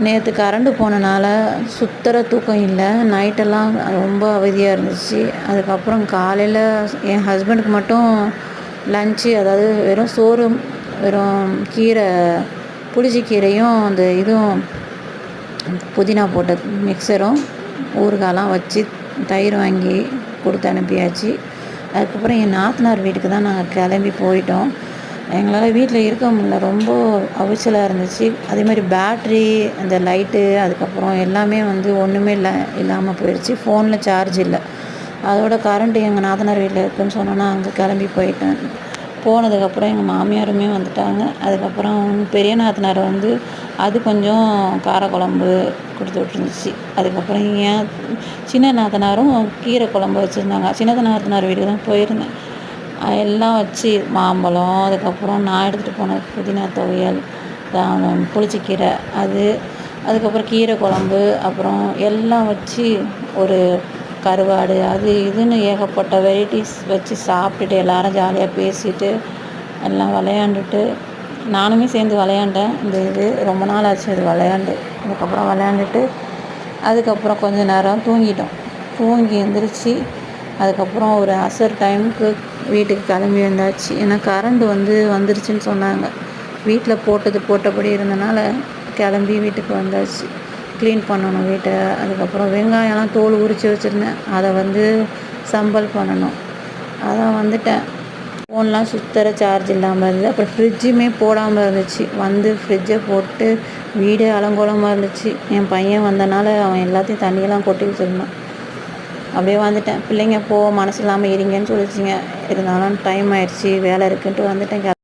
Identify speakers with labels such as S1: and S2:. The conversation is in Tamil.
S1: நேற்று கரண்டு போனனால சுத்தர தூக்கம் இல்லை. நைட்டெல்லாம் ரொம்ப அவதியாக இருந்துச்சு. அதுக்கப்புறம் காலையில் என் ஹஸ்பண்டுக்கு மட்டும் லன்ச்சு, அதாவது வெறும் சோறு, வெறும் கீரை, புளிச்சக்கீரையும் அந்த இதுவும் புதினா போட்ட மிக்சரும் ஊறுகாயெலாம் வச்சு தயிர் வாங்கி கொடுத்து அனுப்பியாச்சு. அதுக்கப்புறம் என் நாத்தனார் வீட்டுக்கு தான் நாங்கள் கிளம்பி போயிட்டோம். எங்களால் வீட்டில் இருக்க முடியல, ரொம்ப அவசலாக இருந்துச்சு. அதேமாதிரி பேட்ரி, அந்த லைட்டு, அதுக்கப்புறம் எல்லாமே ஒன்றுமே இல்லாமல் போயிடுச்சு. ஃபோனில் சார்ஜ் இல்லை. அதோட கரண்ட்டு எங்கள் நாத்தனார் வீட்டில் இருக்குதுன்னு சொன்னோன்னா அங்கே கிளம்பி போயிட்டேன். போனதுக்கப்புறம் எங்கள் மாமியாருமே வந்துட்டாங்க. அதுக்கப்புறம் பெரிய நாத்தனார் அது கொஞ்சம் காரக்குழம்பு கொடுத்து விட்டுருந்துச்சு. அதுக்கப்புறம் ஏன் சின்ன நாத்தனாரும் கீரை குழம்பு வச்சுருந்தாங்க. சின்ன நாத்தனார் வீட்டுக்கு தான் போயிருந்தேன். எல்லாம் வச்சு மாம்பழம், அதுக்கப்புறம் நான் எடுத்துகிட்டு போன புதினா துவையல், புளிச்சக்கீரை, அதுக்கப்புறம் கீரை குழம்பு, அப்புறம் எல்லாம் வச்சு ஒரு கருவாடு, அது இதுன்னு ஏகப்பட்ட வெரைட்டிஸ் வச்சு சாப்பிட்டுட்டு எல்லோரும் ஜாலியாக பேசிட்டு எல்லாம் விளையாண்டுட்டு, நானுமே சேர்ந்து விளையாண்டேன். இது ரொம்ப நாள் ஆச்சு அது விளையாண்டு. அதுக்கப்புறம் விளையாண்டுட்டு அதுக்கப்புறம் கொஞ்சம் நேரம் தூங்கிட்டோம். தூங்கி எழுந்திரிச்சி அதுக்கப்புறம் ஒரு அசர் டைமுக்கு வீட்டுக்கு கிளம்பி வந்தாச்சு. ஏன்னா கரண்டு வந்துருச்சுன்னு சொன்னாங்க. வீட்டில் போட்டபடி இருந்தனால கிளம்பி வீட்டுக்கு வந்தாச்சு. க்ளீன் பண்ணணும் வீட்டை. அதுக்கப்புறம் வெங்காயம்லாம் தோல் உரித்து வச்சுருந்தேன், அதை சம்பல் பண்ணணும். அதான் வந்துட்டேன். ஃபோன்லாம் சுத்தர சார்ஜ் இல்லாமல் இருந்தது. அப்புறம் ஃப்ரிட்ஜுமே போடாமல் இருந்துச்சு. ஃப்ரிட்ஜை போட்டு வீடே அலங்கோலமாக இருந்துச்சு. என் பையன் வந்தனால அவன் எல்லாத்தையும் தண்ணியெல்லாம் கொட்டி வச்சுருந்தான். அப்படியே வந்துட்டேன். பிள்ளைங்க மனசு இல்லாமல் இருங்கன்னு சொல்லிச்சிங்க. இருந்தாலும் டைம் ஆயிடுச்சு, வேலை இருக்குன்ட்டு வந்துட்டேன்.